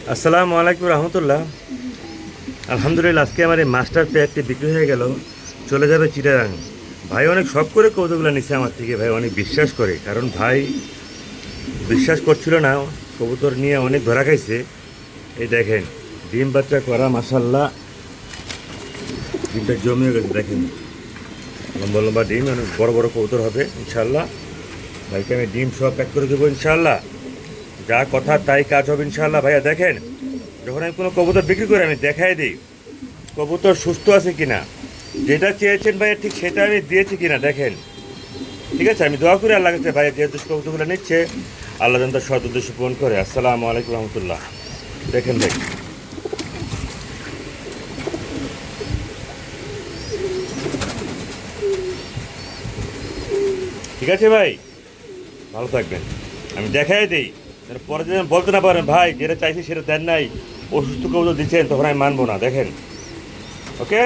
আসসালামু আলাইকুম রহমতুল্লাহ। আলহামদুলিল্লাহ, আজকে আমার এই মাস্টার পেয়ারটি বিক্রি হয়ে গেল, চলে যাবে চিটাগাং। ভাই অনেক শখ করে কবুতরগুলো নিচ্ছে আমার থেকে, ভাই অনেক বিশ্বাস করে, কারণ ভাই বিশ্বাস করছিল না, কবুতর নিয়ে অনেক ধরা খাইছে। এই দেখেন ডিম বাচ্চা করা, মাসাল্লাহ ডিমটা জমিয়ে গেছে, দেখেন লম্বা লম্বা ডিম, অনেক বড় বড় কবুতর হবে ইনশাল্লাহ। ভাইকে আমি ডিম সব প্যাক করে দেবো ইনশাল্লাহ, যা কথা তাই কাজ হবে ইনশাল্লাহ। ভাইয়া দেখেন, যখন আমি কোনো কবুতর বিক্রি করি আমি দেখাই দিই কবুতর সুস্থ আছে কিনা, যেটা চেয়েছেন ভাইয়া ঠিক সেটা আমি দিয়েছি কিনা দেখেন। ঠিক আছে, আমি দোয়া করে আল্লাহ কাছে ভাইয়া যেহেতু কবুতরগুলো নিচ্ছে, আল্লাহ যেন তার সৎ উদ্দেশ্য পূরণ করে। আসসালামু আলাইকুম রহমতুল্লাহ। দেখেন ভাই, ঠিক আছে ভাই, ভালো থাকবেন। আমি দেখাই দিই, যেন পরে যেন বলতে না পারেন ভাই যেটা চাইছি সেটা দেন নাই, অসুস্থ কবুতর দিচ্ছেন, তখন আমি মানবো না। দেখেন, ওকে।